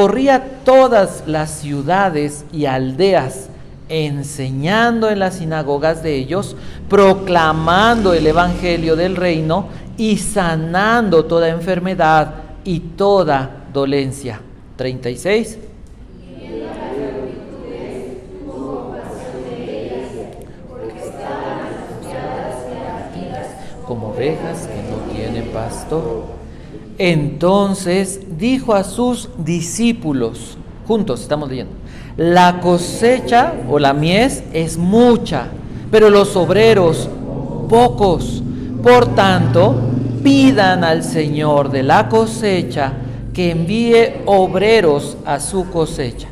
Corría todas las ciudades y aldeas, enseñando en las sinagogas de ellos, proclamando el evangelio del reino y sanando toda enfermedad y toda dolencia. 36. Como ovejas que no tienen pastor. Entonces dijo a sus discípulos, juntos estamos leyendo, la cosecha o la mies es mucha, pero los obreros pocos. Por tanto, pidan al Señor de la cosecha que envíe obreros a su cosecha.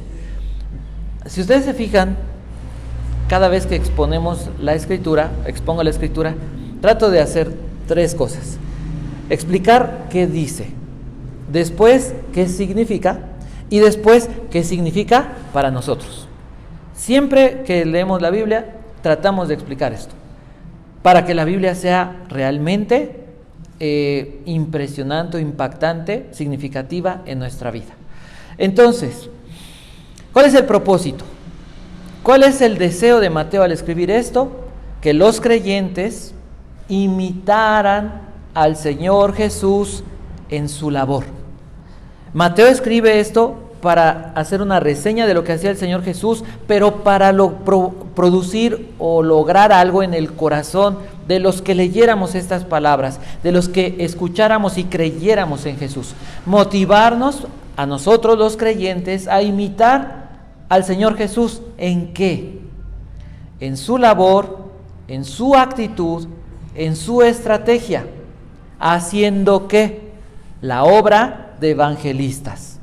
Si ustedes se fijan, cada vez que expongo la escritura, trato de hacer tres cosas. Explicar qué dice, después qué significa y después qué significa para nosotros. Siempre que leemos la Biblia, tratamos de explicar esto, para que la Biblia sea realmente impresionante, impactante, significativa en nuestra vida. Entonces, ¿cuál es el propósito? ¿Cuál es el deseo de Mateo al escribir esto? Que los creyentes imitaran al Señor Jesús en su labor. Mateo escribe esto para hacer una reseña de lo que hacía el Señor Jesús, pero para producir o lograr algo en el corazón de los que leyéramos estas palabras, de los que escucháramos y creyéramos en Jesús. Motivarnos a nosotros los creyentes a imitar al Señor Jesús. ¿En qué? En su labor, en su actitud, en su estrategia. ¿Haciendo qué? La obra de evangelistas.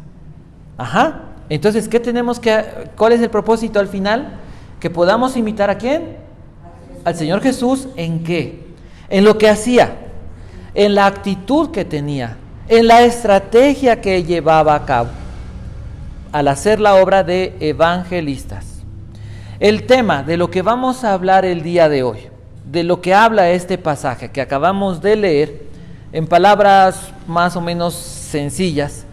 Entonces, ¿cuál es el propósito al final? Que podamos imitar ¿a quién? Al Señor Jesús. ¿En qué? En lo que hacía, en la actitud que tenía, en la estrategia que llevaba a cabo al hacer la obra de evangelistas. El tema de lo que vamos a hablar el día de hoy, de lo que habla este pasaje que acabamos de leer, en palabras más o menos sencillas,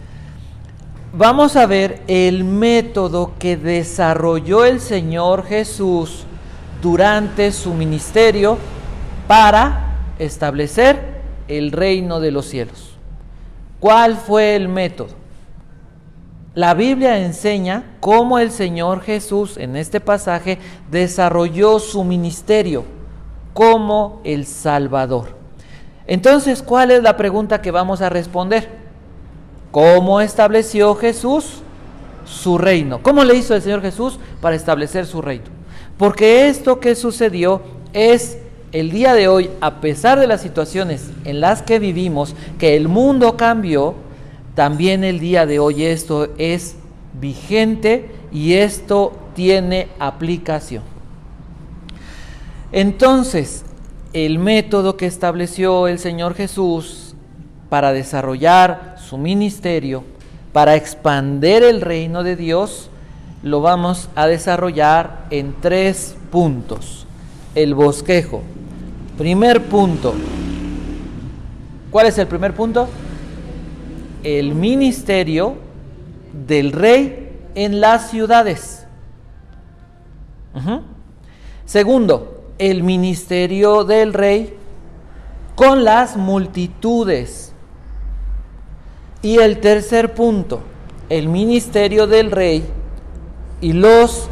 vamos a ver el método que desarrolló el Señor Jesús durante su ministerio para establecer el reino de los cielos. ¿Cuál fue el método? La Biblia enseña cómo el Señor Jesús en este pasaje desarrolló su ministerio como el Salvador. Entonces, ¿cuál es la pregunta que vamos a responder? ¿Cómo estableció Jesús su reino? ¿Cómo le hizo el Señor Jesús para establecer su reino? Porque esto que sucedió es el día de hoy, a pesar de las situaciones en las que vivimos, que el mundo cambió, también el día de hoy esto es vigente y esto tiene aplicación. Entonces, el método que estableció el Señor Jesús para desarrollar su ministerio, para expandir el reino de Dios, lo vamos a desarrollar en 3 puntos. El bosquejo. Primer punto. ¿Cuál es el primer punto? El ministerio del rey en las ciudades. Segundo, el ministerio del rey con las multitudes. Y el tercer punto, el ministerio del rey y los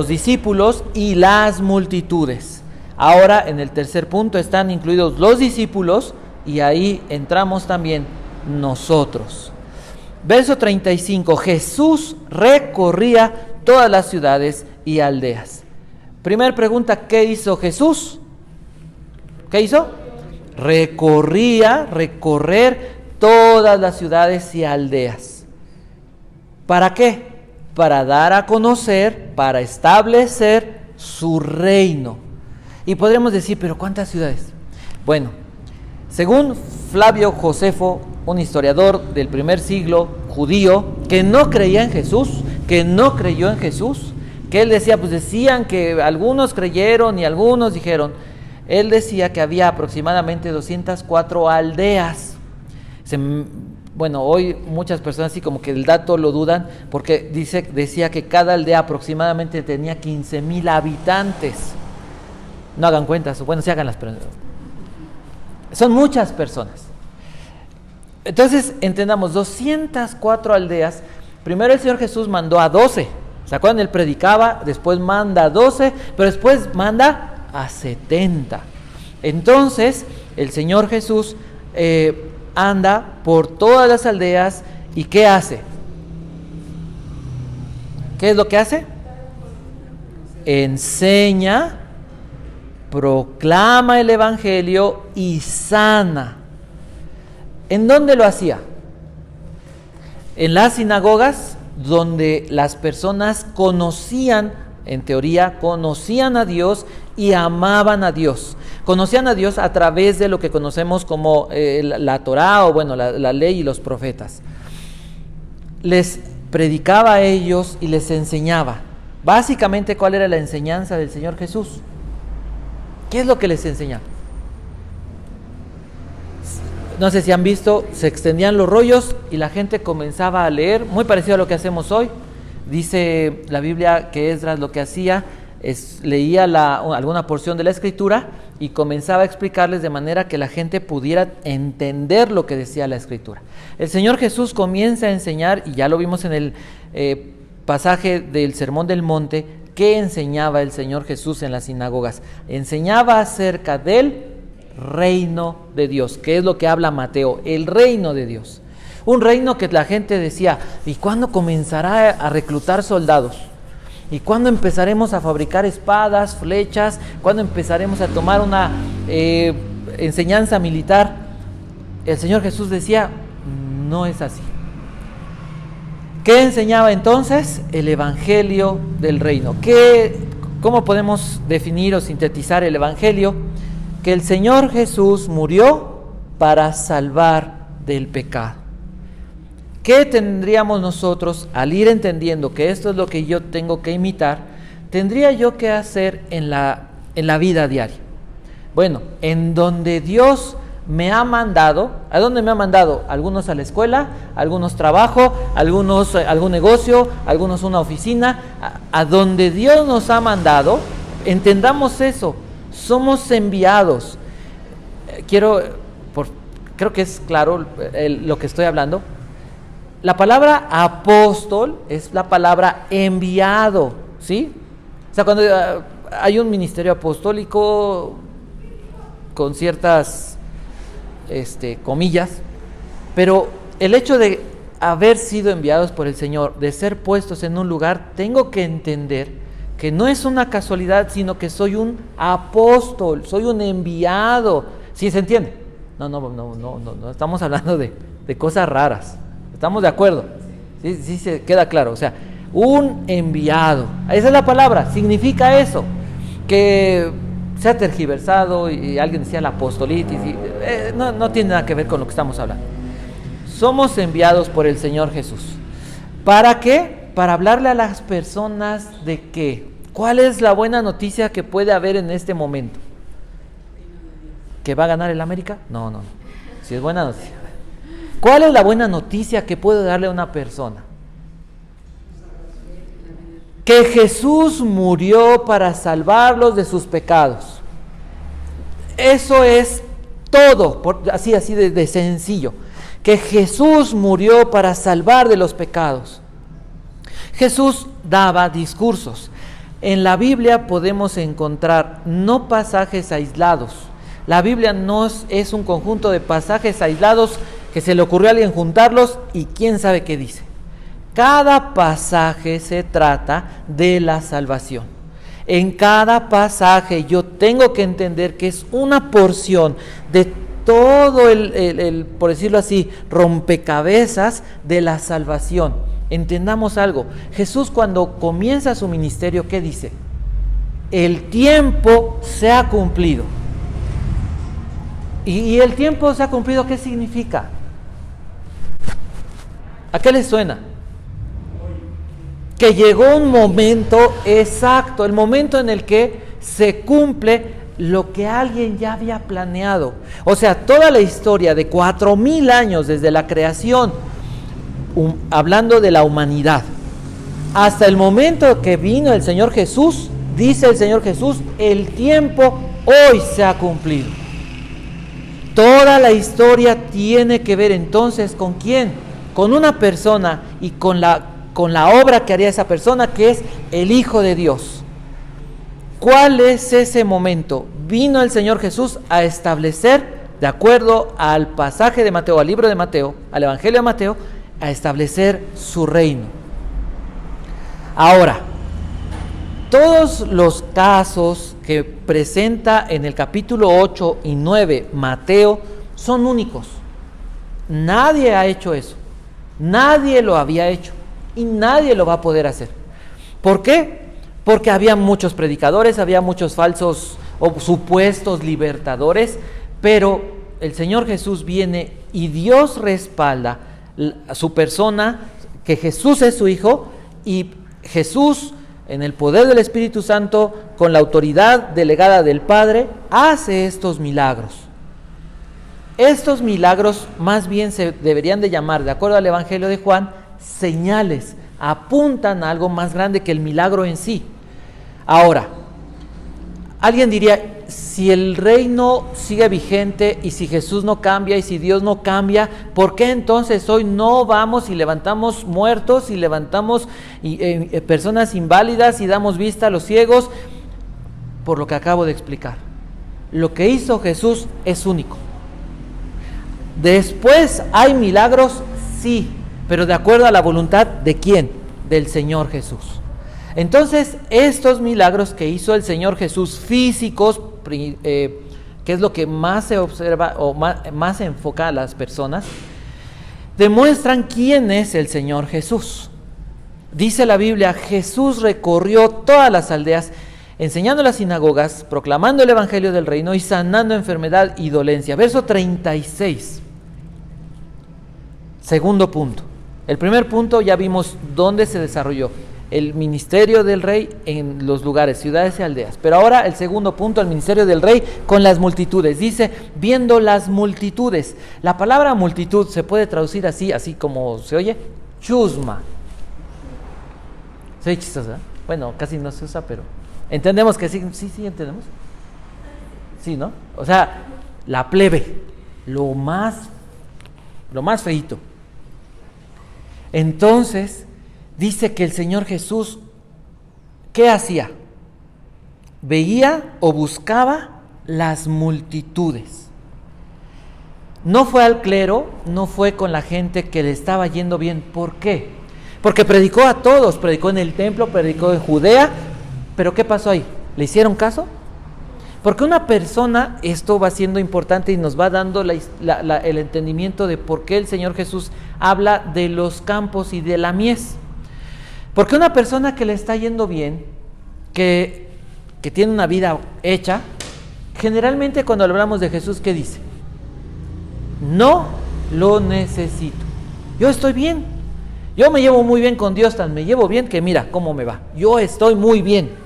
discípulos y las multitudes. Ahora en el tercer punto están incluidos los discípulos y ahí entramos también nosotros. Verso 35, Jesús recorría todas las ciudades y aldeas. Primera pregunta, ¿qué hizo Jesús? ¿Qué hizo? Recorrer todas las ciudades y aldeas. ¿Para qué? Para dar a conocer, para establecer su reino. Y podríamos decir, ¿pero cuántas ciudades? Bueno, según Flavio Josefo, un historiador del primer siglo judío, que no creía en Jesús, que no creyó en Jesús, que él decía, pues decían que algunos creyeron y algunos dijeron, él decía que había aproximadamente 204 aldeas. bueno, hoy muchas personas así como que el dato lo dudan, porque decía que cada aldea aproximadamente tenía 15,000 habitantes. No hagan cuentas, bueno, sí háganlas, pero son muchas personas. Entonces, entendamos, 204 aldeas. Primero el Señor Jesús mandó a 12. ¿Se acuerdan? Él predicaba, después manda a 12, pero después manda a 70. Entonces, el Señor Jesús anda por todas las aldeas. ¿Y qué hace? ¿Qué es lo que hace? Enseña, proclama el Evangelio y sana. ¿En dónde lo hacía? En las sinagogas, donde las personas conocían, en teoría, conocían a Dios y amaban a Dios. Conocían a Dios a través de lo que conocemos como la Torá, o bueno, la ley y los profetas. Les predicaba a ellos y les enseñaba. Básicamente, ¿cuál era la enseñanza del Señor Jesús? ¿Qué es lo que les enseñaba? No sé si han visto, se extendían los rollos y la gente comenzaba a leer, muy parecido a lo que hacemos hoy. Dice la Biblia que Esdras lo que hacía leía alguna porción de la Escritura y comenzaba a explicarles de manera que la gente pudiera entender lo que decía la Escritura. El Señor Jesús comienza a enseñar, y ya lo vimos en el pasaje del Sermón del Monte. ¿Qué enseñaba el Señor Jesús en las sinagogas? Enseñaba acerca del reino de Dios, que es lo que habla Mateo, el reino de Dios. Un reino que la gente decía, ¿y cuándo comenzará a reclutar soldados? ¿Y cuándo empezaremos a fabricar espadas, flechas? ¿Cuándo empezaremos a tomar una enseñanza militar? El Señor Jesús decía, no es así. ¿Qué enseñaba entonces? El Evangelio del reino. ¿Cómo podemos definir o sintetizar el Evangelio? Que el Señor Jesús murió para salvar del pecado. ¿Qué tendríamos nosotros al ir entendiendo que esto es lo que yo tengo que imitar? Tendría yo que hacer en la vida diaria. Bueno, en donde Dios me ha mandado. ¿A dónde me ha mandado? Algunos a la escuela, algunos trabajo, algunos algún negocio, algunos una oficina. A donde Dios nos ha mandado, entendamos eso. Somos enviados. Creo que es claro lo que estoy hablando. La palabra apóstol es la palabra enviado, ¿sí? O sea, cuando hay un ministerio apostólico con ciertas comillas, pero el hecho de haber sido enviados por el Señor, de ser puestos en un lugar, tengo que entender que no es una casualidad, sino que soy un apóstol, soy un enviado. ¿Sí se entiende? No estamos hablando de cosas raras. ¿Estamos de acuerdo? Sí se queda claro. O sea, un enviado. Esa es la palabra, significa eso. Que se ha tergiversado y alguien decía la apostolitis. No tiene nada que ver con lo que estamos hablando. Somos enviados por el Señor Jesús. ¿Para qué? Para hablarle a las personas de qué. ¿Cuál es la buena noticia que puede haber en este momento? ¿Que va a ganar el América? No. Si es buena noticia. ¿Cuál es la buena noticia que puedo darle a una persona? Que Jesús murió para salvarlos de sus pecados. Eso es todo, así de sencillo. Que Jesús murió para salvar de los pecados. Jesús daba discursos. En la Biblia podemos encontrar no pasajes aislados. La Biblia no es un conjunto de pasajes aislados que se le ocurrió a alguien juntarlos y quién sabe qué dice. Cada pasaje se trata de la salvación. En cada pasaje yo tengo que entender que es una porción de todo el por decirlo así, rompecabezas de la salvación. Entendamos algo. Jesús, cuando comienza su ministerio, ¿qué dice? El tiempo se ha cumplido. ¿Y el tiempo se ha cumplido qué significa? ¿A qué les suena? Que llegó un momento exacto, el momento en el que se cumple lo que alguien ya había planeado. O sea, toda la historia de 4000 años desde la creación, hablando de la humanidad, hasta el momento que vino el Señor Jesús, dice el Señor Jesús, el tiempo hoy se ha cumplido. Toda la historia tiene que ver entonces ¿con quién? Con una persona y con la obra que haría esa persona, que es el Hijo de Dios. ¿Cuál es ese momento? Vino el Señor Jesús a establecer, de acuerdo al pasaje de Mateo, al libro de Mateo, al Evangelio de Mateo, a establecer su reino. Ahora, todos los casos que presenta en el capítulo 8 y 9 Mateo son únicos. Nadie ha hecho eso. Nadie lo había hecho y nadie lo va a poder hacer. ¿Por qué? Porque había muchos predicadores, había muchos falsos o supuestos libertadores, pero el Señor Jesús viene y Dios respalda a su persona, que Jesús es su Hijo, y Jesús, en el poder del Espíritu Santo, con la autoridad delegada del Padre, hace estos milagros. Estos milagros más bien se deberían de llamar, de acuerdo al Evangelio de Juan, señales, apuntan a algo más grande que el milagro en sí. Ahora, alguien diría, si el reino sigue vigente y si Jesús no cambia y si Dios no cambia, ¿por qué entonces hoy no vamos y levantamos muertos y levantamos personas inválidas y damos vista a los ciegos? Por lo que acabo de explicar. Lo que hizo Jesús es único. Después hay milagros, sí, pero de acuerdo a la voluntad ¿de quién? Del Señor Jesús. Entonces, estos milagros que hizo el Señor Jesús, físicos, que es lo que más se observa o más se enfoca a las personas, demuestran quién es el Señor Jesús. Dice la Biblia, Jesús recorrió todas las aldeas, enseñando en las sinagogas, proclamando el evangelio del reino y sanando enfermedad y dolencia. Verso 36. Segundo punto. El primer punto ya vimos dónde se desarrolló el ministerio del rey en los lugares, ciudades y aldeas. Pero ahora el segundo punto, el ministerio del rey con las multitudes. Dice, viendo las multitudes. La palabra multitud se puede traducir así como se oye, chusma. Soy chistosa, ¿eh? Bueno, casi no se usa, pero entendemos que sí, entendemos. Sí, ¿no? O sea, la plebe, lo más feíto. Entonces, dice que el Señor Jesús, ¿qué hacía? Veía o buscaba las multitudes. No fue al clero, no fue con la gente que le estaba yendo bien. ¿Por qué? Porque predicó a todos, predicó en el templo, predicó en Judea, pero ¿qué pasó ahí? ¿Le hicieron caso? Porque una persona, esto va siendo importante y nos va dando el entendimiento de por qué el Señor Jesús habla de los campos y de la mies. Porque una persona que le está yendo bien, que tiene una vida hecha, generalmente cuando hablamos de Jesús, ¿qué dice? No lo necesito. Yo estoy bien. Yo me llevo muy bien con Dios, tan me llevo bien que mira cómo me va. Yo estoy muy bien.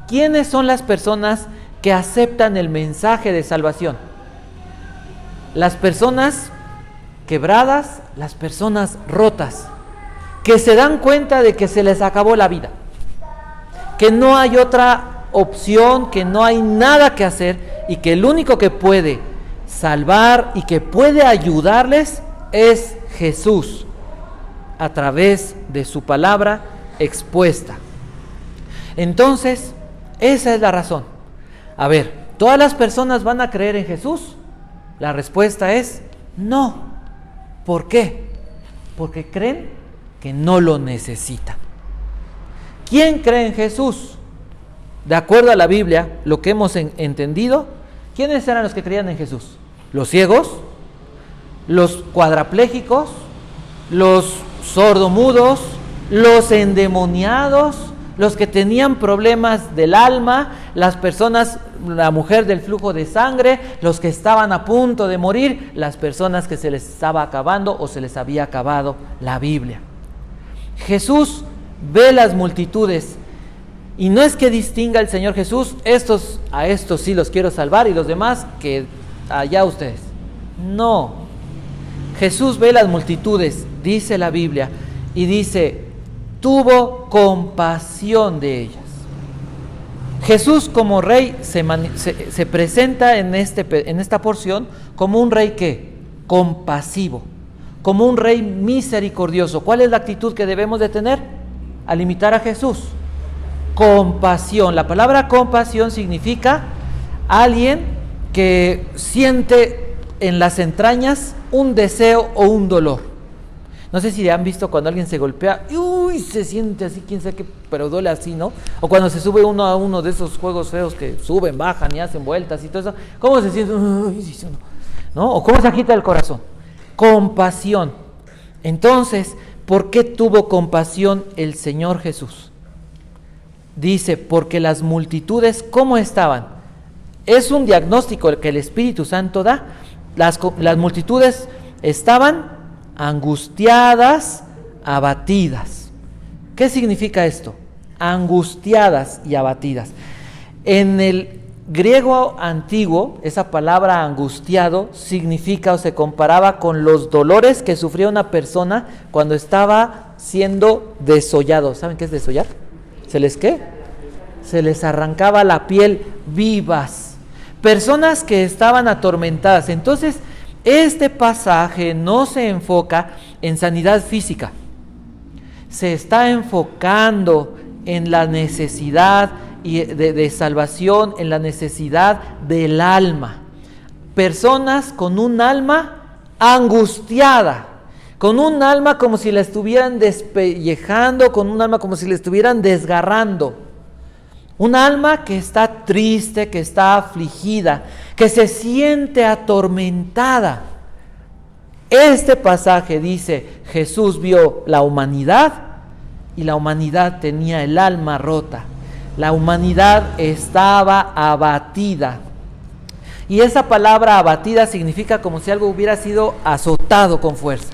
¿Quiénes son las personas que aceptan el mensaje de salvación? Las personas quebradas, las personas rotas, que se dan cuenta de que se les acabó la vida, que no hay otra opción, que no hay nada que hacer y que el único que puede salvar y que puede ayudarles es Jesús a través de su palabra expuesta. Entonces, esa es la razón. A ver, ¿todas las personas van a creer en Jesús? La respuesta es no. ¿Por qué? Porque creen que no lo necesitan. ¿Quién cree en Jesús? De acuerdo a la Biblia, lo que hemos entendido, ¿quiénes eran los que creían en Jesús? ¿Los ciegos? ¿Los cuadraplégicos? ¿Los sordomudos? ¿Los endemoniados? ¿Los que tenían problemas del alma? ¿Las personas, la mujer del flujo de sangre? ¿Los que estaban a punto de morir? ¿Las personas que se les estaba acabando o se les había acabado la Biblia? Jesús ve las multitudes Y no es que distinga el Señor Jesús, a estos sí los quiero salvar y los demás que allá ustedes. No. Jesús ve las multitudes, dice la Biblia, y dice, tuvo compasión de ellas. Jesús como rey se presenta en esta porción como un rey ¿qué? Compasivo, como un rey misericordioso. ¿Cuál es la actitud que debemos de tener al imitar a Jesús? Compasión. La palabra compasión significa alguien que siente en las entrañas un deseo o un dolor. No sé si han visto cuando alguien se golpea, uy, se siente así, quién sabe qué, pero duele así, ¿no? O cuando se sube uno a uno de esos juegos feos que suben, bajan y hacen vueltas y todo eso, ¿cómo se siente? Uy, ¿no? O cómo se agita el corazón. Compasión. Entonces, ¿por qué tuvo compasión el Señor Jesús? Dice, porque las multitudes, ¿cómo estaban? Es un diagnóstico que el Espíritu Santo da. Las multitudes estaban angustiadas, abatidas. ¿Qué significa esto? Angustiadas y abatidas. En el griego antiguo, esa palabra angustiado significa o se comparaba con los dolores que sufría una persona cuando estaba siendo desollado. ¿Saben qué es desollar? ¿Se les qué? Se les arrancaba la piel vivas. Personas que estaban atormentadas. Entonces, este pasaje no se enfoca en sanidad física. Se está enfocando en la necesidad de salvación, en la necesidad del alma. Personas con un alma angustiada, con un alma como si la estuvieran despellejando, con un alma como si la estuvieran desgarrando. Un alma que está triste, que está afligida, que se siente atormentada. Este pasaje dice, Jesús vio la humanidad y la humanidad tenía el alma rota. La humanidad estaba abatida. Y esa palabra abatida significa como si algo hubiera sido azotado con fuerza.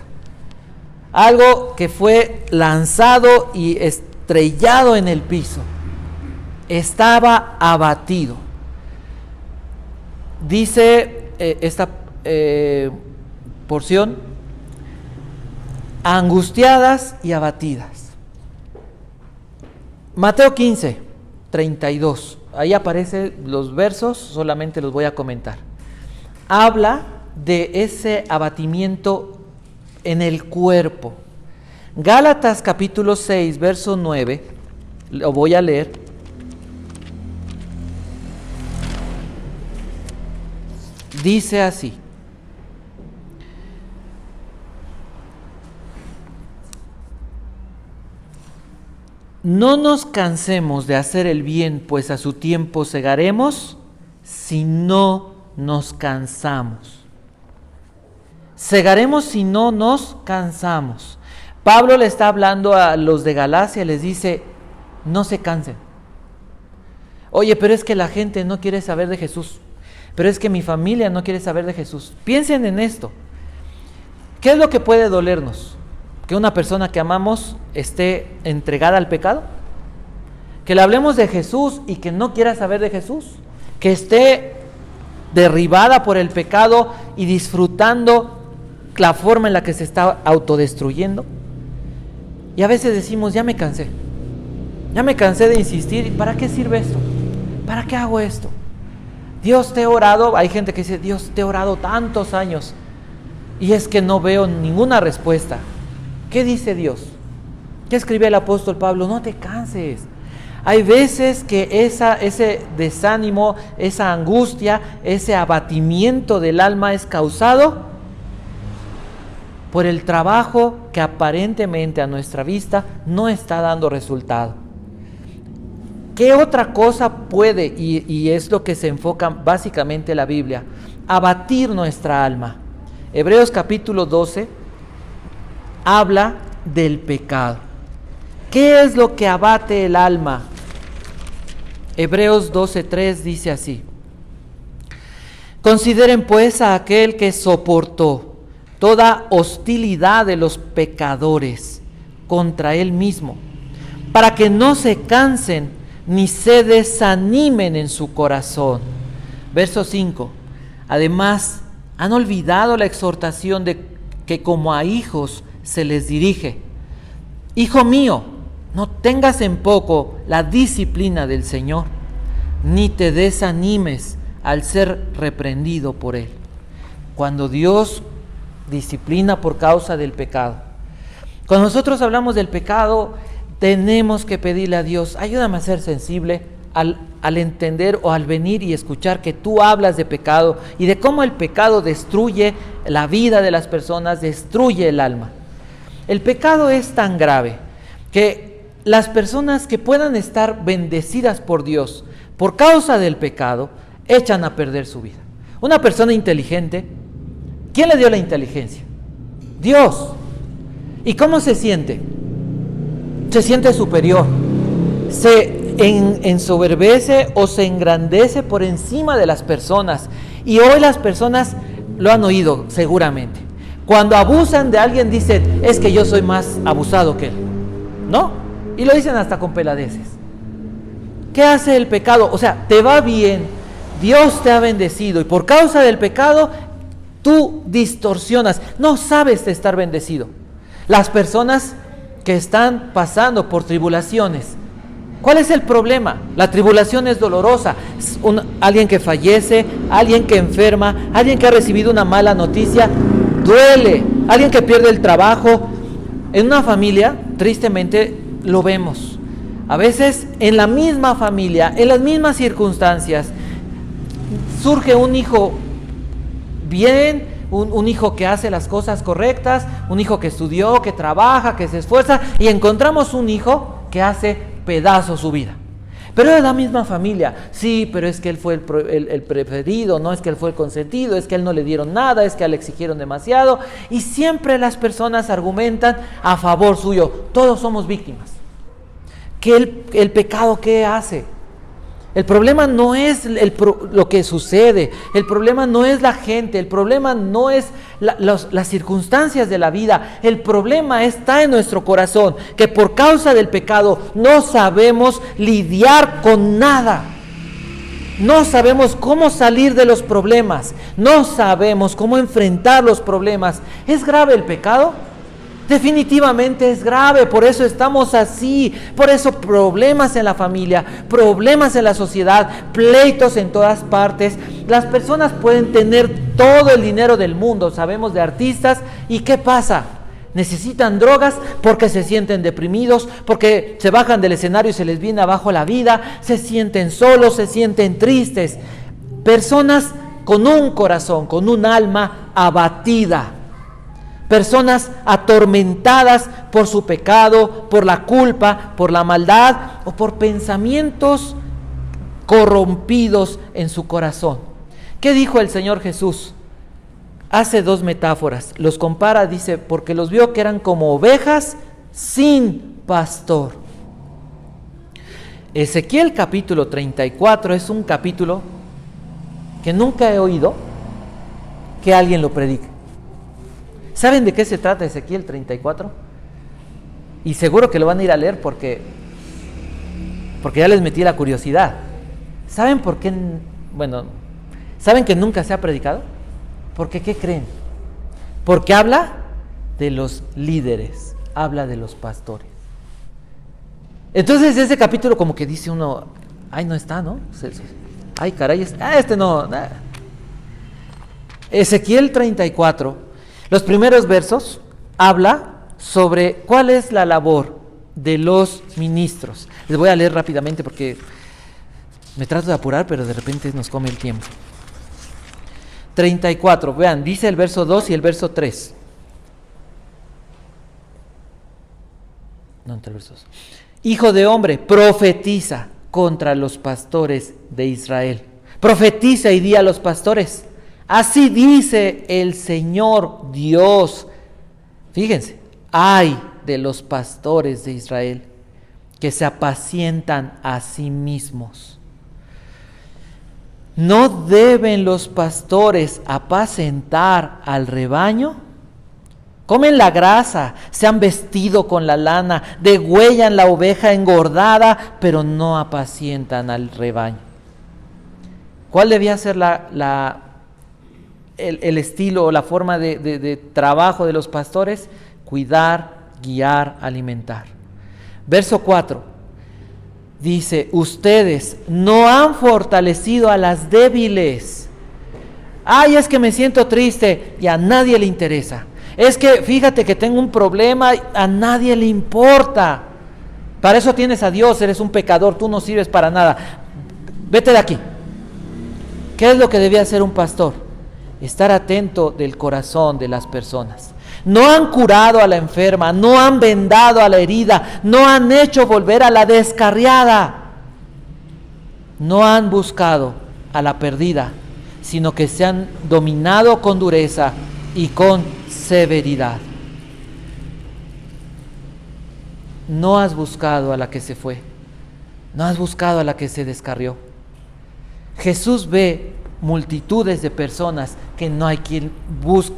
Algo que fue lanzado y estrellado en el piso. Estaba abatido. Dice esta porción, angustiadas y abatidas. Mateo 15, 32. Ahí aparecen los versos, solamente los voy a comentar. Habla de ese abatimiento en el cuerpo. Gálatas capítulo 6, verso 9, lo voy a leer. Dice así: no nos cansemos de hacer el bien, pues a su tiempo segaremos si no nos cansamos. Segaremos si no nos cansamos. Pablo le está hablando a los de Galacia, les dice, no se cansen. Oye, pero es que la gente no quiere saber de Jesús. Pero es que mi familia no quiere saber de Jesús. Piensen en esto. ¿Qué es lo que puede dolernos? ¿Que una persona que amamos esté entregada al pecado? ¿Que le hablemos de Jesús y que no quiera saber de Jesús? ¿Que esté derribada por el pecado y disfrutando la forma en la que se está autodestruyendo? Y a veces decimos, ya me cansé de insistir. ¿Para qué sirve esto? ¿Para qué hago esto? Dios, te he orado. Hay gente que dice, Dios, te he orado tantos años y es que no veo ninguna respuesta. ¿Qué dice Dios? ¿Qué escribe el apóstol Pablo? No te canses. Hay veces que ese desánimo, esa angustia, ese abatimiento del alma es causado por el trabajo que aparentemente a nuestra vista no está dando resultado. ¿Qué otra cosa puede, y es lo que se enfoca básicamente la Biblia, abatir nuestra alma? Hebreos capítulo 12 habla del pecado. ¿Qué es lo que abate el alma? Hebreos 12:3 dice así: consideren pues a aquel que soportó toda hostilidad de los pecadores contra él mismo, para que no se cansen ni se desanimen en su corazón. Verso 5. Además, han olvidado la exhortación de que como a hijos se les dirige. Hijo mío, no tengas en poco la disciplina del Señor, ni te desanimes al ser reprendido por Él. Cuando Dios disciplina por causa del pecado. Cuando nosotros hablamos del pecado, tenemos que pedirle a Dios, ayúdame a ser sensible al entender o al venir y escuchar que tú hablas de pecado y de cómo el pecado destruye la vida de las personas, destruye el alma. El pecado es tan grave que las personas que puedan estar bendecidas por Dios por causa del pecado, echan a perder su vida. Una persona inteligente, ¿quién le dio la inteligencia? Dios. ¿Y cómo se siente? Se siente superior, se ensoberbece o se engrandece por encima de las personas. Y hoy las personas lo han oído seguramente. Cuando abusan de alguien dicen, es que yo soy más abusado que él, ¿no? Y lo dicen hasta con peladeces. ¿Qué hace el pecado? O sea, te va bien, Dios te ha bendecido y por causa del pecado tú distorsionas, no sabes de estar bendecido. Las personas que están pasando por tribulaciones, ¿cuál es el problema? La tribulación es dolorosa. Alguien que fallece, alguien que enferma, alguien que ha recibido una mala noticia, duele. Alguien que pierde el trabajo. En una familia, tristemente, lo vemos. A veces, en la misma familia, en las mismas circunstancias, surge un hijo bien, un hijo que hace las cosas correctas, un hijo que estudió, que trabaja, que se esfuerza, y encontramos un hijo que hace pedazos su vida. Pero es la misma familia. Sí, pero es que él fue el preferido, no es que él fue el consentido, es que a él no le dieron nada, es que a él le exigieron demasiado. Y siempre las personas argumentan a favor suyo. Todos somos víctimas. ¿Qué el pecado qué hace? El problema no es lo que sucede, el problema no es la gente, el problema no es las circunstancias de la vida, el problema está en nuestro corazón, que por causa del pecado no sabemos lidiar con nada, no sabemos cómo salir de los problemas, no sabemos cómo enfrentar los problemas. ¿Es grave el pecado? Definitivamente es grave, por eso estamos así, por eso problemas en la familia, problemas en la sociedad, pleitos en todas partes. Las personas pueden tener todo el dinero del mundo, sabemos de artistas, ¿y qué pasa? Necesitan drogas porque se sienten deprimidos, porque se bajan del escenario y se les viene abajo la vida, se sienten solos, se sienten tristes. Personas con un corazón, con un alma abatida. Personas atormentadas por su pecado, por la culpa, por la maldad o por pensamientos corrompidos en su corazón. ¿Qué dijo el Señor Jesús? Hace dos metáforas, los compara, dice, porque los vio que eran como ovejas sin pastor. Ezequiel capítulo 34 es un capítulo que nunca he oído que alguien lo predique. ¿Saben de qué se trata Ezequiel 34? Y seguro que lo van a ir a leer porque ya les metí la curiosidad. ¿Saben por qué? Bueno, ¿saben que nunca se ha predicado? Porque ¿qué creen? Porque habla de los líderes, habla de los pastores. Entonces ese capítulo como que dice uno, ay, no está, ¿no? Ay, caray, este no. Ezequiel 34. Los primeros versos habla sobre cuál es la labor de los ministros. Les voy a leer rápidamente porque me trato de apurar, pero de repente nos come el tiempo. 34, vean, dice el verso 2 y el verso 3. No, entre versos. Hijo de hombre, profetiza contra los pastores de Israel. Profetiza y di a los pastores. Así dice el Señor Dios. Fíjense, ay de los pastores de Israel que se apacientan a sí mismos. ¿No deben los pastores apacentar al rebaño? Comen la grasa, se han vestido con la lana, degüellan la oveja engordada, pero no apacientan al rebaño. ¿Cuál debía ser el estilo o la forma de trabajo de los pastores? Cuidar, guiar, alimentar. Verso 4 dice: ustedes no han fortalecido a las débiles. Ay, es que me siento triste y a nadie le interesa. Es que fíjate que tengo un problema, a nadie le importa. Para eso tienes a Dios, eres un pecador, tú no sirves para nada. Vete de aquí. ¿Qué es lo que debía hacer un pastor? Estar atento del corazón de las personas. No han curado a la enferma, no han vendado a la herida, no han hecho volver a la descarriada. No han buscado a la perdida, sino que se han dominado con dureza y con severidad. No has buscado a la que se fue, no has buscado a la que se descarrió. Jesús ve multitudes de personas que no hay quien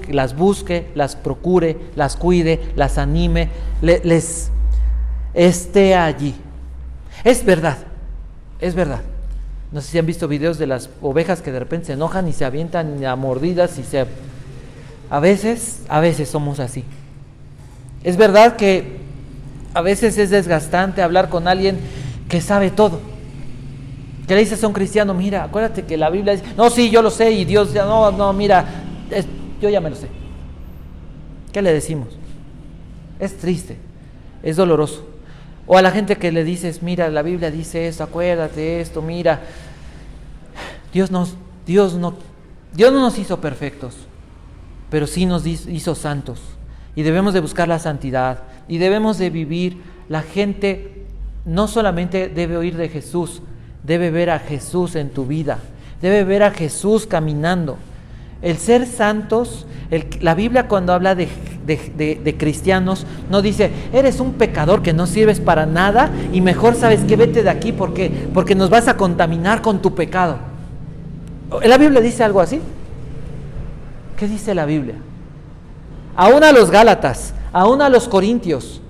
las busque, las procure, las cuide, las anime, les esté allí. Es verdad. No sé si han visto videos de las ovejas que de repente se enojan y se avientan a mordidas y a veces somos así. Es verdad que a veces es desgastante hablar con alguien que sabe todo. Que le dices a un cristiano: mira, acuérdate que la Biblia dice, no, sí, yo lo sé, y Dios ya, no, mira, yo ya me lo sé. ¿Qué le decimos? Es triste, es doloroso. O a la gente que le dices: mira, la Biblia dice esto, acuérdate esto, mira. Dios no nos hizo perfectos, pero sí nos hizo santos. Y debemos de buscar la santidad, y debemos de vivir. La gente no solamente debe oír de Jesús, debe ver a Jesús en tu vida, debe ver a Jesús caminando. El ser santos, la Biblia cuando habla de cristianos, no dice: eres un pecador que no sirves para nada y mejor, ¿sabes qué? Vete de aquí porque nos vas a contaminar con tu pecado. ¿La Biblia dice algo así? ¿Qué dice la Biblia? Aún a los Gálatas, aún a los Corintios,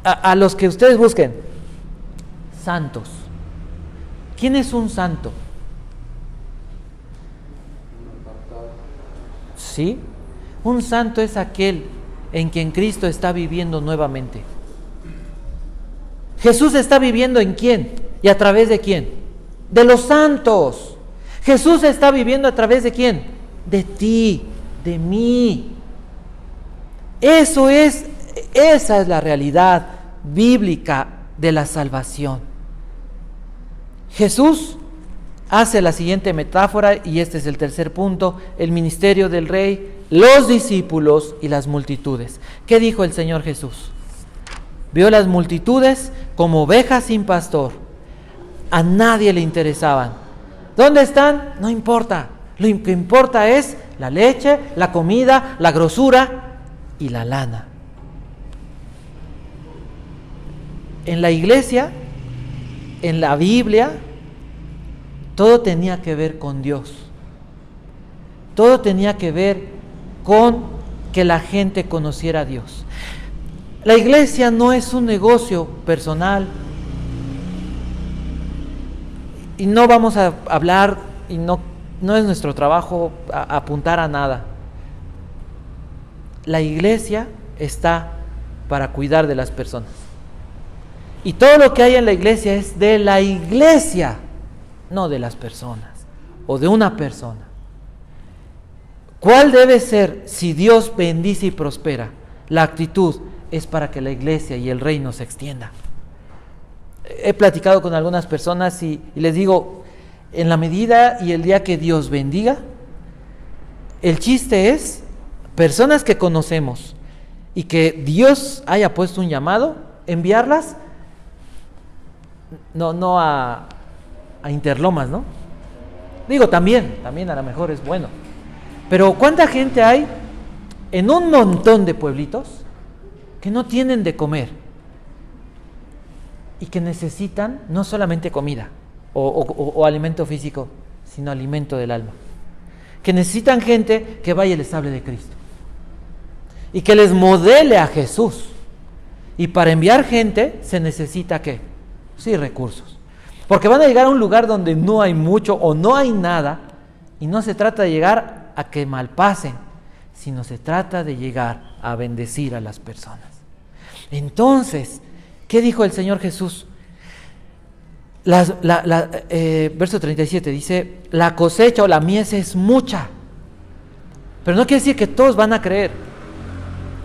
a los que ustedes busquen, santos. ¿Quién es un santo? ¿Sí? Un santo es aquel en quien Cristo está viviendo nuevamente. Jesús está viviendo ¿en quién? ¿Y a través de quién? De los santos. Jesús está viviendo a través de quién? De ti, de mí. Esa es la realidad bíblica de la salvación. Jesús hace la siguiente metáfora, y este es el tercer punto: el ministerio del Rey, los discípulos y las multitudes. ¿Qué dijo el Señor Jesús? Vio las multitudes como ovejas sin pastor. A nadie le interesaban. ¿Dónde están? No importa. Lo que importa es la leche, la comida, la grosura y la lana. En la iglesia, en la Biblia, todo tenía que ver con Dios. Todo tenía que ver con que la gente conociera a Dios. La iglesia no es un negocio personal. Y no vamos a hablar, y no es nuestro trabajo apuntar a nada. La iglesia está para cuidar de las personas. Y todo lo que hay en la iglesia es de la iglesia, no de las personas o de una persona. ¿Cuál debe ser si Dios bendice y prospera? La actitud es para que la iglesia y el reino se extienda. He platicado con algunas personas y les digo: en la medida y el día que Dios bendiga, el chiste es personas que conocemos y que Dios haya puesto un llamado, enviarlas no a Interlomas, ¿no? Digo, también a lo mejor es bueno. Pero ¿cuánta gente hay en un montón de pueblitos que no tienen de comer y que necesitan no solamente comida o alimento físico, sino alimento del alma? Que necesitan gente que vaya y les hable de Cristo. y que les modele a Jesús. Y para enviar gente se necesita ¿qué? Sí, recursos. Porque van a llegar a un lugar donde no hay mucho o no hay nada, y no se trata de llegar a que malpasen, sino se trata de llegar a bendecir a las personas. Entonces, ¿qué dijo el Señor Jesús? Verso 37 dice, la cosecha o la mies es mucha, pero no quiere decir que todos van a creer.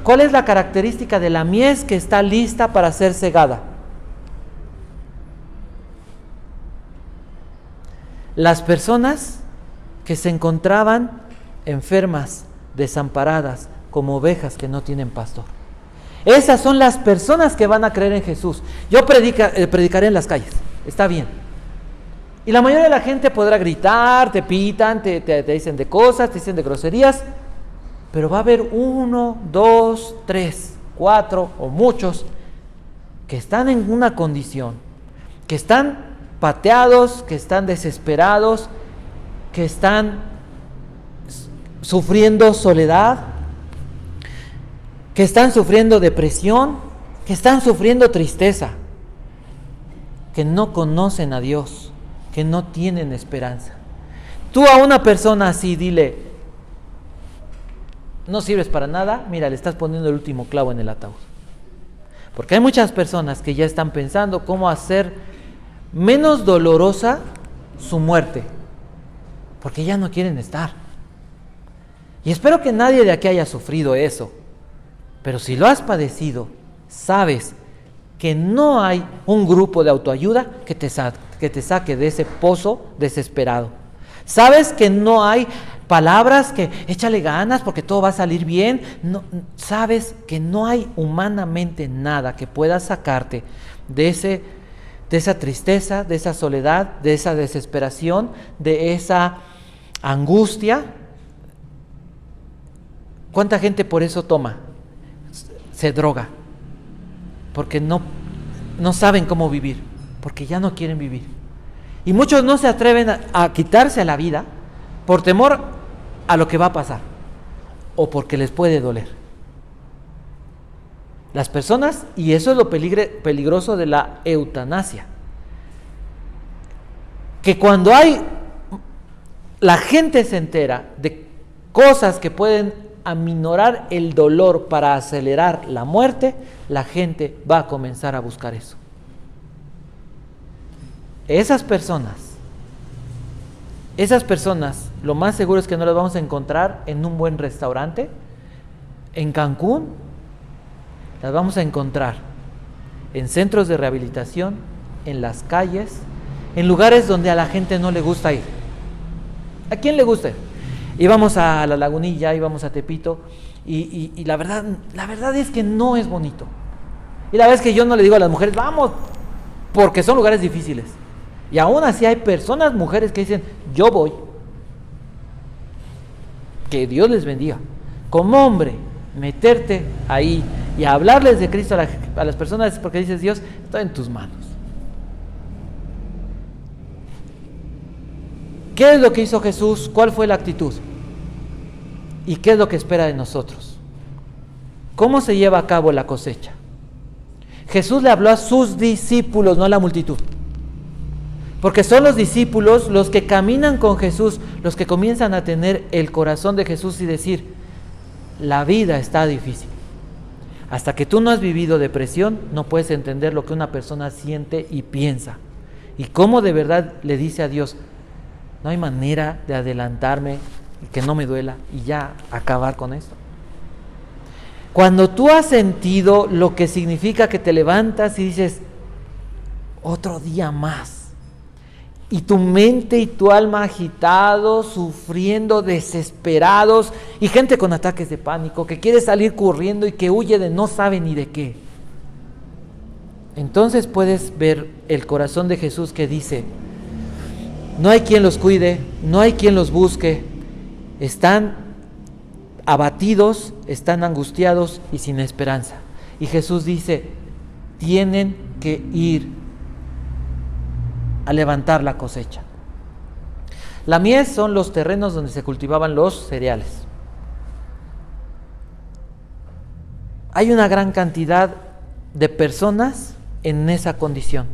¿Cuál es la característica de la mies que está lista para ser segada? Las personas que se encontraban enfermas, desamparadas, como ovejas que no tienen pastor. Esas son las personas que van a creer en Jesús. Yo predicaré en las calles, está bien. Y la mayoría de la gente podrá gritar, te pitan, te dicen de cosas, te dicen de groserías, pero va a haber 1, 2, 3, 4 o muchos que están en una condición, que están pateados, que están desesperados, que están sufriendo soledad, que están sufriendo depresión, que están sufriendo tristeza, que no conocen a Dios, que no tienen esperanza. Tú a una persona así dile, no sirves para nada, mira, le estás poniendo el último clavo en el ataúd. Porque hay muchas personas que ya están pensando cómo hacer menos dolorosa su muerte, porque ya no quieren estar. Y espero que nadie de aquí haya sufrido eso, pero si lo has padecido, sabes que no hay un grupo de autoayuda que te saque de ese pozo desesperado. Sabes que no hay palabras que échale ganas porque todo va a salir bien. No, sabes que no hay humanamente nada que pueda sacarte de esa tristeza, de esa soledad, de esa desesperación, de esa angustia. ¿Cuánta gente por eso toma? Se droga, porque no saben cómo vivir, porque ya no quieren vivir. Y muchos no se atreven a quitarse la vida por temor a lo que va a pasar, o porque les puede doler. Las personas, y eso es lo peligroso de la eutanasia, que cuando la gente se entera de cosas que pueden aminorar el dolor para acelerar la muerte, la gente va a comenzar a buscar eso. Esas personas, lo más seguro es que no las vamos a encontrar en un buen restaurante. En Cancún las vamos a encontrar en centros de rehabilitación, en las calles, en lugares donde a la gente no le gusta ir. ¿A quién le gusta ir? Íbamos a La Lagunilla, íbamos a Tepito, y la verdad es que no es bonito. Y la verdad es que yo no le digo a las mujeres, vamos, porque son lugares difíciles. Y aún así hay personas, mujeres, que dicen, yo voy. Que Dios les bendiga. Como hombre, meterte ahí y hablarles de Cristo a las personas, porque dices, Dios, estoy en tus manos. ¿Qué es lo que hizo Jesús? ¿Cuál fue la actitud? ¿Y qué es lo que espera de nosotros? ¿Cómo se lleva a cabo la cosecha? Jesús le habló a sus discípulos, no a la multitud. Porque son los discípulos los que caminan con Jesús, los que comienzan a tener el corazón de Jesús y decir, la vida está difícil. Hasta que tú no has vivido depresión, no puedes entender lo que una persona siente y piensa. Y cómo de verdad le dice a Dios, no hay manera de adelantarme y que no me duela y ya acabar con esto. Cuando tú has sentido lo que significa que te levantas y dices, otro día más, y tu mente y tu alma agitados, sufriendo, desesperados, y gente con ataques de pánico, que quiere salir corriendo y que huye de no sabe ni de qué. Entonces puedes ver el corazón de Jesús que dice, no hay quien los cuide, no hay quien los busque, están abatidos, están angustiados y sin esperanza. Y Jesús dice, tienen que ir a levantar la cosecha. La mies son los terrenos donde se cultivaban los cereales. Hay una gran cantidad de personas en esa condición,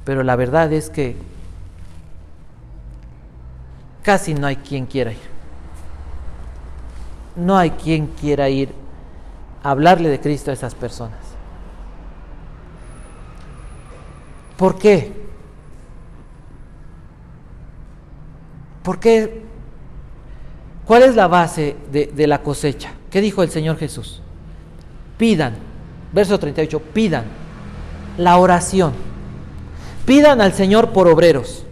pero la verdad es que casi no hay quien quiera ir. No hay quien quiera ir a hablarle de Cristo a esas personas. ¿Por qué? ¿Por qué? ¿Cuál es la base de la cosecha? ¿Qué dijo el Señor Jesús? Pidan, verso 38, pidan la oración. Pidan al Señor por obreros.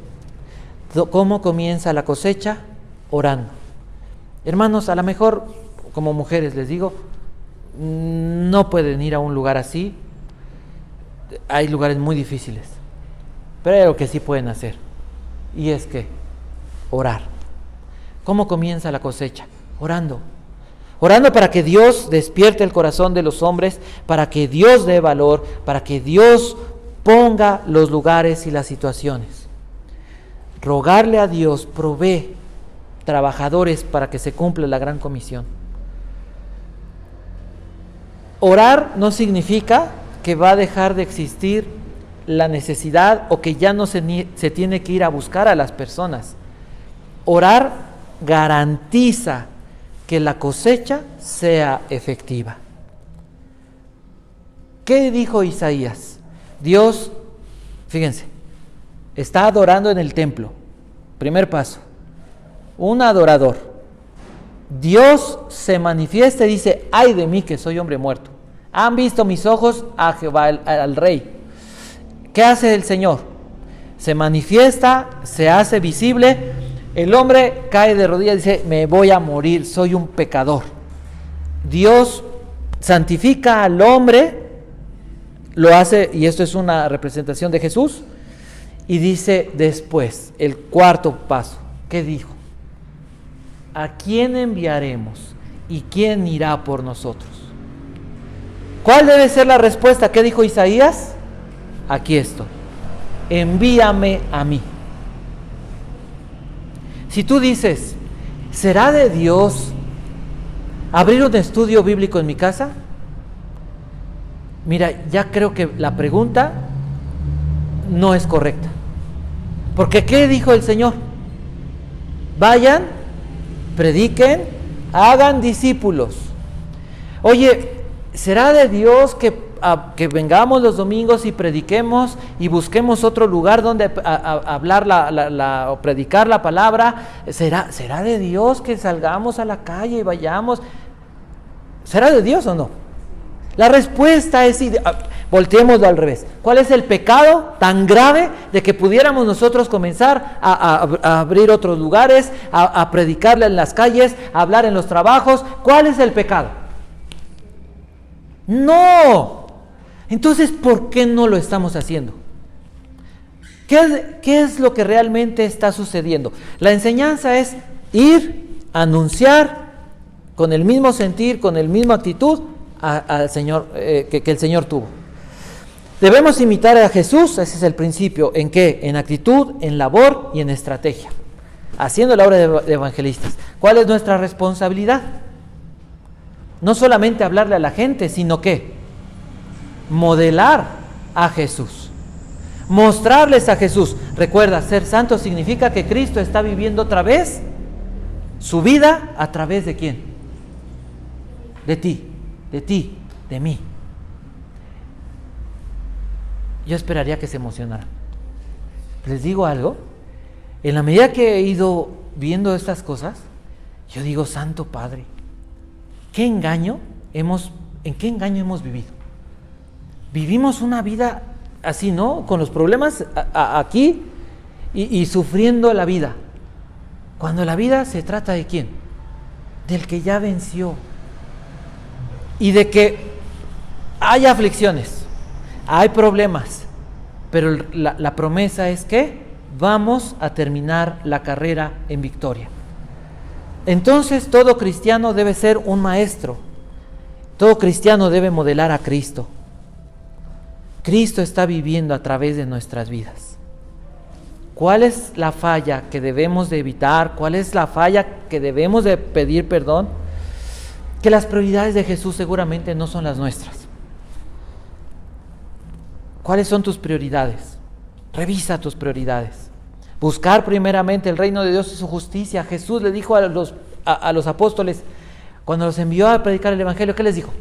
¿Cómo comienza la cosecha? Orando. Hermanos, a lo mejor, como mujeres les digo, no pueden ir a un lugar así. Hay lugares muy difíciles, pero hay algo que sí pueden hacer, y es que orar. ¿Cómo comienza la cosecha? Orando. Orando para que Dios despierte el corazón de los hombres, para que Dios dé valor, para que Dios ponga los lugares y las situaciones. Rogarle a Dios provee trabajadores para que se cumpla la gran comisión. Orar no significa que va a dejar de existir la necesidad o que ya no se tiene que ir a buscar a las personas. Orar garantiza que la cosecha sea efectiva. ¿Qué dijo Isaías? Dios, fíjense, está adorando en el templo. Primer paso, un adorador. Dios se manifiesta y dice: ay de mí que soy hombre muerto. Han visto mis ojos a Jehová, al Rey. ¿Qué hace el Señor? Se manifiesta, se hace visible. El hombre cae de rodillas y dice: me voy a morir, soy un pecador. Dios santifica al hombre, lo hace, y esto es una representación de Jesús, y dice después, el cuarto paso, ¿qué dijo? ¿A quién enviaremos y quién irá por nosotros? ¿Cuál debe ser la respuesta? ¿Qué dijo Isaías? Aquí estoy, envíame a mí. Si tú dices: ¿será de Dios abrir un estudio bíblico en mi casa? Mira, ya creo que la pregunta no es correcta. Porque ¿qué dijo el Señor? Vayan, prediquen, hagan discípulos. Oye, ¿será de Dios que vengamos los domingos y prediquemos y busquemos otro lugar donde hablar o predicar la palabra? ¿Será de Dios que salgamos a la calle y vayamos? ¿Será de Dios o no? La respuesta es sí. Volteémoslo al revés. ¿Cuál es el pecado tan grave de que pudiéramos nosotros comenzar a abrir otros lugares, a predicarle en las calles, a hablar en los trabajos? ¿Cuál es el pecado? ¡No! Entonces, ¿por qué no lo estamos haciendo? ¿Qué es lo que realmente está sucediendo? La enseñanza es ir, anunciar con el mismo sentir, con el mismo actitud al Señor, que el Señor tuvo. Debemos imitar a Jesús, ese es el principio. ¿En qué? En actitud, en labor y en estrategia. Haciendo la obra de evangelistas. ¿Cuál es nuestra responsabilidad? No solamente hablarle a la gente, sino que modelar a Jesús, mostrarles a Jesús. Recuerda, ser santo significa que Cristo está viviendo otra vez su vida a través de ¿quién? De ti, de mí. Yo esperaría que se emocionaran. Les digo algo, en la medida que he ido viendo estas cosas, yo digo: Santo Padre, ¿en qué engaño hemos vivido? Vivimos una vida así, ¿no? Con los problemas aquí y sufriendo la vida. Cuando la vida se trata de ¿quién? Del que ya venció. Y de que hay aflicciones, hay problemas, pero la promesa es que vamos a terminar la carrera en victoria. Entonces todo cristiano debe ser un maestro. Todo cristiano debe modelar a Cristo. Cristo está viviendo a través de nuestras vidas. ¿Cuál es la falla que debemos de evitar? ¿Cuál es la falla que debemos de pedir perdón? que las prioridades de Jesús seguramente no son las nuestras. ¿Cuáles son tus prioridades? Revisa tus prioridades. Buscar primeramente el reino de Dios y su justicia. Jesús le dijo a los apóstoles, cuando los envió a predicar el evangelio, ¿qué les dijo?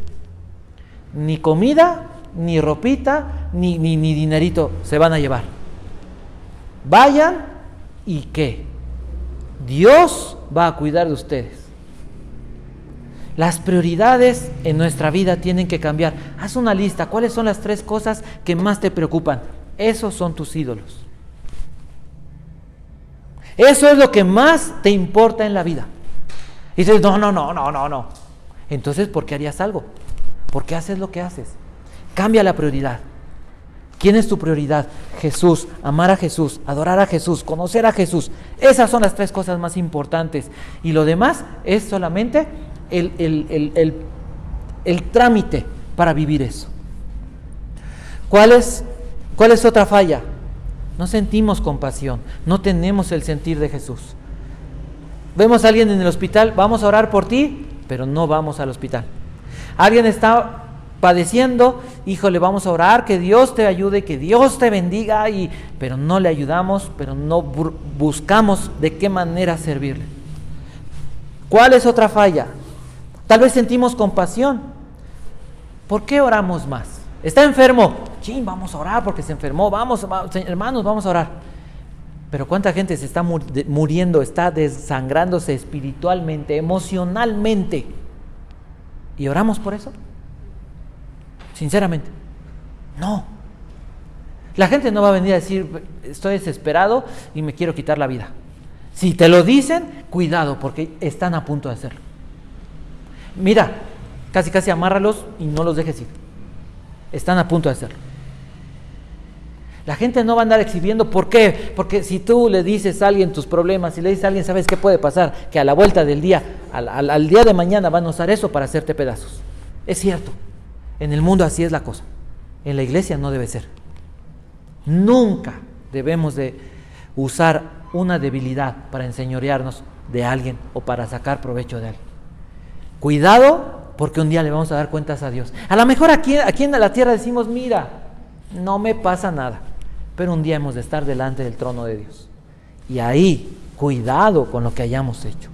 Ni comida, ni ropita, ni dinerito se van a llevar. Vayan y ¿qué? Dios va a cuidar de ustedes. Las prioridades en nuestra vida tienen que cambiar. Haz una lista. ¿Cuáles son las 3 cosas que más te preocupan? Esos son tus ídolos. Eso es lo que más te importa en la vida. Y dices, no. Entonces, ¿por qué harías algo? ¿Por qué haces lo que haces? Cambia la prioridad. ¿Quién es tu prioridad? Jesús, amar a Jesús, adorar a Jesús, conocer a Jesús. Esas son las 3 cosas más importantes. Y lo demás es solamente el trámite para vivir eso. ¿Cuál es otra falla? No sentimos compasión, no tenemos el sentir de Jesús. Vemos a alguien en el hospital, vamos a orar por ti, pero no vamos al hospital. Alguien está padeciendo, híjole, vamos a orar, que Dios te ayude, que Dios te bendiga, pero no le ayudamos, pero no buscamos de qué manera servirle. ¿Cuál es otra falla? Tal vez sentimos compasión. ¿Por qué oramos más? Está enfermo, vamos a orar porque se enfermó, vamos, hermanos, vamos a orar. Pero ¿cuánta gente se está muriendo, está desangrándose espiritualmente, emocionalmente? ¿Y oramos por eso? Sinceramente, no. La gente no va a venir a decir, estoy desesperado y me quiero quitar la vida. Si te lo dicen, cuidado, porque están a punto de hacerlo. Mira, casi amárralos y no los dejes ir. Están a punto de hacerlo. La gente no va a andar exhibiendo. ¿Por qué? Porque si tú le dices a alguien tus problemas, si le dices a alguien, ¿sabes qué puede pasar? Que a la vuelta del día, al día de mañana van a usar eso para hacerte pedazos. Es cierto. En el mundo así es la cosa. En la iglesia no debe ser. Nunca debemos de usar una debilidad para enseñorearnos de alguien o para sacar provecho de alguien. Cuidado, porque un día le vamos a dar cuentas a Dios. A lo mejor aquí en la tierra decimos, mira, no me pasa nada, pero un día hemos de estar delante del trono de Dios. Y ahí, cuidado con lo que hayamos hecho.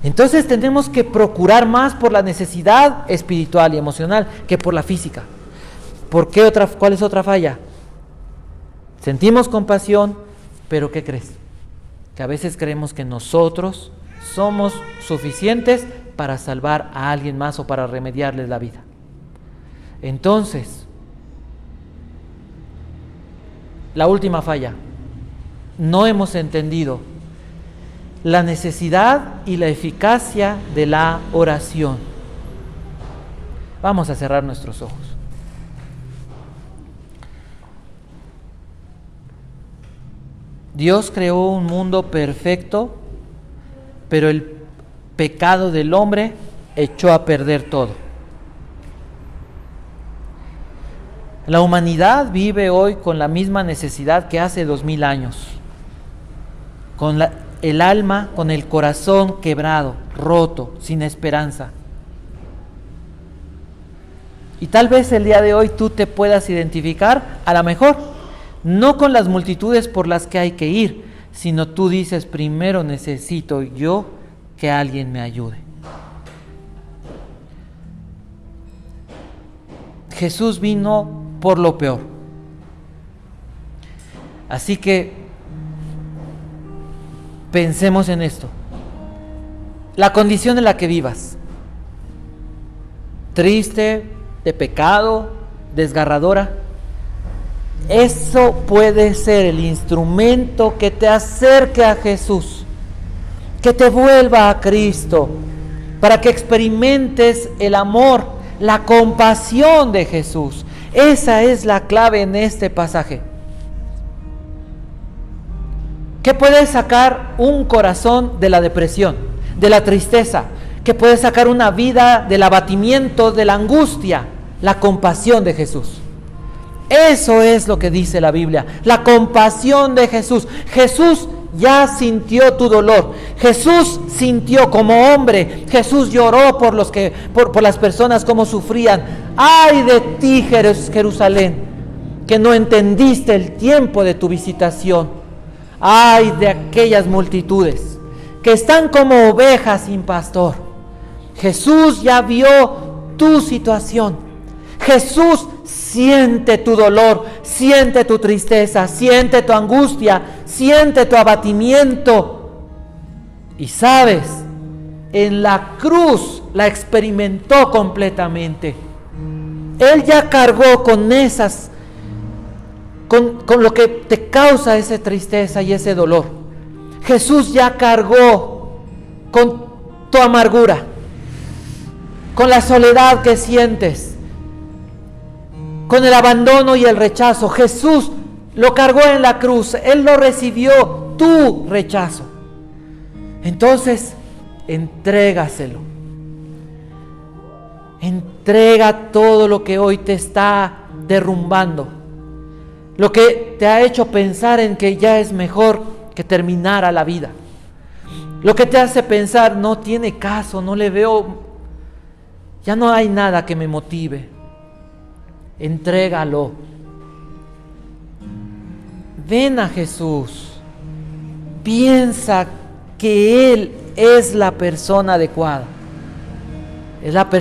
Entonces tenemos que procurar más por la necesidad espiritual y emocional que por la física. ¿Cuál es otra falla? Sentimos compasión, pero ¿qué crees? Que a veces creemos que nosotros somos suficientes para salvar a alguien más o para remediarles la vida. Entonces, la última falla, no hemos entendido la necesidad y la eficacia de la oración. Vamos a cerrar nuestros ojos. Dios creó un mundo perfecto, pero el pecado del hombre echó a perder todo. La humanidad vive hoy con la misma necesidad que hace 2000 años, con el alma, con el corazón quebrado, roto, sin esperanza. Y tal vez el día de hoy tú te puedas identificar, a lo mejor, no con las multitudes por las que hay que ir, sino tú dices, primero necesito yo que alguien me ayude. Jesús vino por lo peor. Así que pensemos en esto. La condición en la que vivas, triste, de pecado, desgarradora, eso puede ser el instrumento que te acerque a Jesús, que te vuelva a Cristo, para que experimentes el amor, la compasión de Jesús. Esa es la clave en este pasaje. ¿Qué puede sacar un corazón de la depresión, de la tristeza? ¿Qué puede sacar una vida del abatimiento, de la angustia? La compasión de Jesús. Eso es lo que dice la Biblia, la compasión de Jesús. Jesús ya sintió tu dolor. Jesús sintió como hombre. Jesús lloró por las personas como sufrían. ¡Ay de ti, Jerusalén, que no entendiste el tiempo de tu visitación! ¡Ay de aquellas multitudes que están como ovejas sin pastor! Jesús ya vio tu situación. Jesús siente tu dolor, siente tu tristeza, siente tu angustia, siente tu abatimiento. Y sabes, en la cruz la experimentó completamente. Él ya cargó con con lo que te causa esa tristeza y ese dolor. Jesús ya cargó con tu amargura, con la soledad que sientes, con el abandono y el rechazo. Jesús lo cargó en la cruz. Él lo recibió, tu rechazo. Entonces, entrégaselo. Entrega todo lo que hoy te está derrumbando, lo que te ha hecho pensar en que ya es mejor que terminara la vida, lo que te hace pensar no tiene caso, no le veo, ya no hay nada que me motive. Entrégalo. Ven a Jesús. Piensa que Él es la persona adecuada. Es la persona